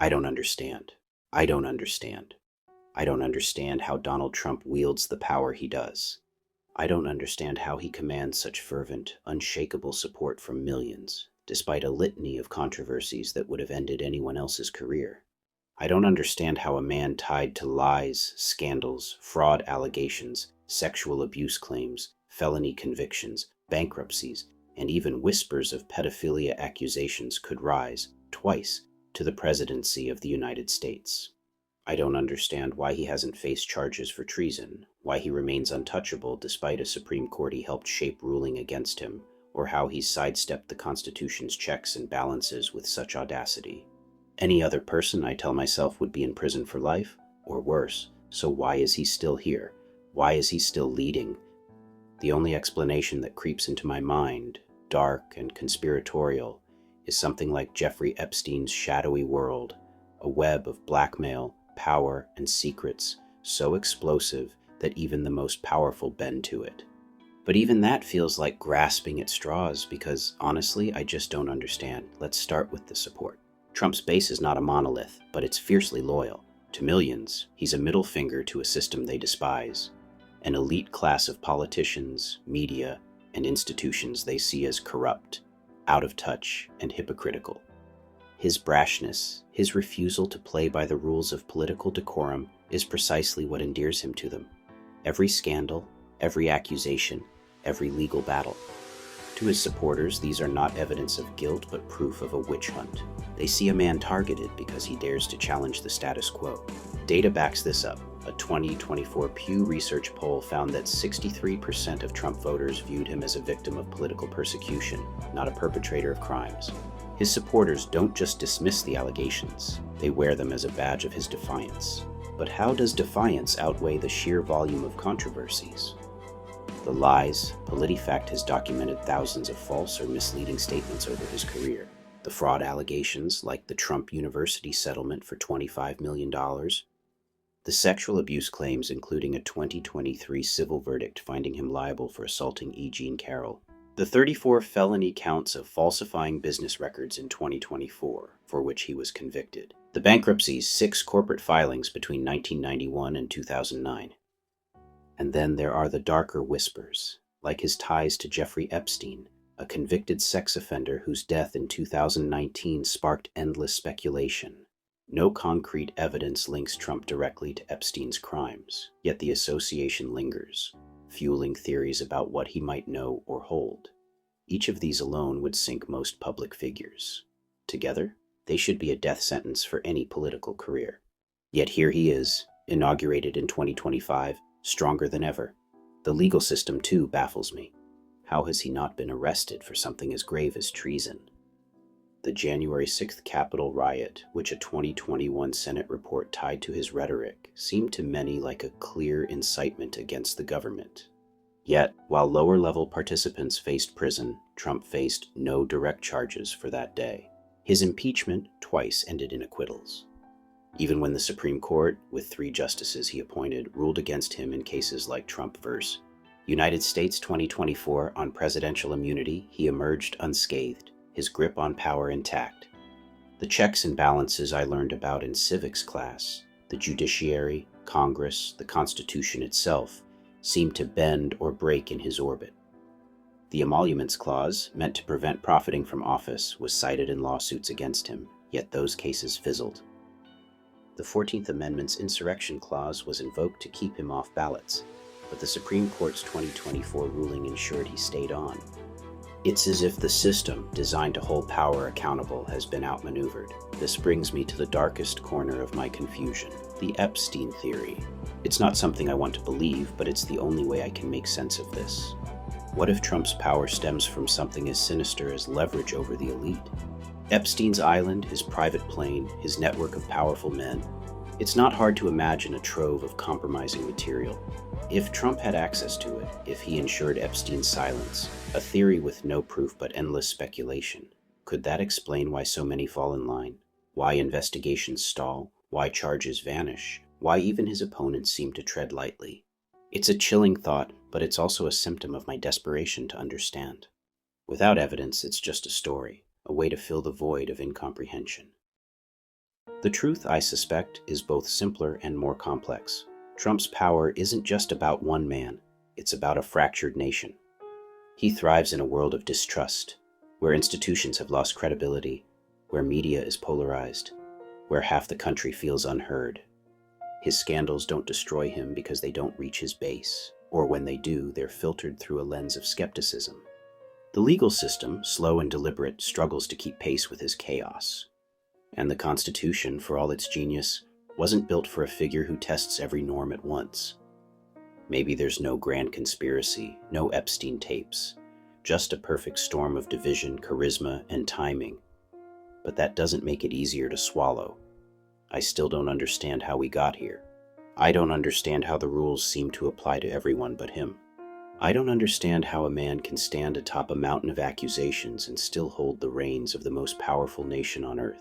I don't understand. I don't understand. I don't understand how Donald Trump wields the power he does. I don't understand how he commands such fervent, unshakable support from millions, despite a litany of controversies that would have ended anyone else's career. I don't understand how a man tied to lies, scandals, fraud allegations, sexual abuse claims, felony convictions, bankruptcies, and even whispers of pedophilia accusations could rise, twice, to the presidency of the United States. I don't understand why he hasn't faced charges for treason, why he remains untouchable despite a Supreme Court he helped shape ruling against him, or how he's sidestepped the Constitution's checks and balances with such audacity. Any other person, I tell myself, would be in prison for life, or worse, so why is he still here? Why is he still leading? The only explanation that creeps into my mind, dark and conspiratorial, is something like Jeffrey Epstein's shadowy world, a web of blackmail, power, and secrets so explosive that even the most powerful bend to it. But even that feels like grasping at straws because, honestly, I just don't understand. Let's start with the support. Trump's base is not a monolith, but it's fiercely loyal. To millions, he's a middle finger to a system they despise, an elite class of politicians, media, and institutions they see as corrupt, out of touch, and hypocritical. His brashness, his refusal to play by the rules of political decorum, is precisely what endears him to them. Every scandal, every accusation, every legal battle. To his supporters, these are not evidence of guilt, but proof of a witch hunt. They see a man targeted because he dares to challenge the status quo. Data backs this up. A 2024 Pew Research poll found that 63% of Trump voters viewed him as a victim of political persecution, not a perpetrator of crimes. His supporters don't just dismiss the allegations, they wear them as a badge of his defiance. But how does defiance outweigh the sheer volume of controversies? The lies, PolitiFact has documented thousands of false or misleading statements over his career. The fraud allegations, like the Trump University settlement for $25 million. The sexual abuse claims, including a 2023 civil verdict finding him liable for assaulting E. Jean Carroll. The 34 felony counts of falsifying business records in 2024, for which he was convicted. The bankruptcy's 6 corporate filings between 1991 and 2009. And then there are the darker whispers, like his ties to Jeffrey Epstein, a convicted sex offender whose death in 2019 sparked endless speculation. No concrete evidence links Trump directly to Epstein's crimes, yet the association lingers, fueling theories about what he might know or hold. Each of these alone would sink most public figures. Together, they should be a death sentence for any political career. Yet here he is, inaugurated in 2025, stronger than ever. The legal system, too, baffles me. How has he not been arrested for something as grave as treason? The January 6th Capitol riot, which a 2021 Senate report tied to his rhetoric, seemed to many like a clear incitement against the government. Yet, while lower-level participants faced prison, Trump faced no direct charges for that day. His impeachment twice ended in acquittals. Even when the Supreme Court, with 3 justices he appointed, ruled against him in cases like Trump v. United States 2024 on presidential immunity, he emerged unscathed, his grip on power intact. The checks and balances I learned about in civics class, the judiciary, Congress, the Constitution itself, seemed to bend or break in his orbit. The Emoluments Clause, meant to prevent profiting from office, was cited in lawsuits against him, yet those cases fizzled. The 14th Amendment's Insurrection Clause was invoked to keep him off ballots, but the Supreme Court's 2024 ruling ensured he stayed on. It's as if the system, designed to hold power accountable, has been outmaneuvered. This brings me to the darkest corner of my confusion, the Epstein theory. It's not something I want to believe, but it's the only way I can make sense of this. What if Trump's power stems from something as sinister as leverage over the elite? Epstein's island, his private plane, his network of powerful men. It's not hard to imagine a trove of compromising material. If Trump had access to it, if he ensured Epstein's silence, a theory with no proof but endless speculation, could that explain why so many fall in line? Why investigations stall? Why charges vanish? Why even his opponents seem to tread lightly? It's a chilling thought, but it's also a symptom of my desperation to understand. Without evidence, it's just a story, a way to fill the void of incomprehension. The truth, I suspect, is both simpler and more complex. Trump's power isn't just about one man, it's about a fractured nation. He thrives in a world of distrust, where institutions have lost credibility, where media is polarized, where half the country feels unheard. His scandals don't destroy him because they don't reach his base, or when they do, they're filtered through a lens of skepticism. The legal system, slow and deliberate, struggles to keep pace with his chaos. And the Constitution, for all its genius, wasn't built for a figure who tests every norm at once. Maybe there's no grand conspiracy, no Epstein tapes, just a perfect storm of division, charisma, and timing. But that doesn't make it easier to swallow. I still don't understand how we got here. I don't understand how the rules seem to apply to everyone but him. I don't understand how a man can stand atop a mountain of accusations and still hold the reins of the most powerful nation on earth.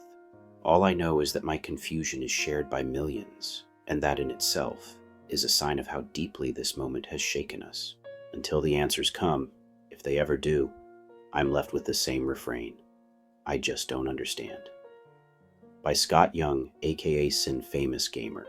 All I know is that my confusion is shared by millions, and that in itself is a sign of how deeply this moment has shaken us. Until the answers come, if they ever do, I'm left with the same refrain: I just don't understand. By Scott Young, aka Sin Famous Gamer.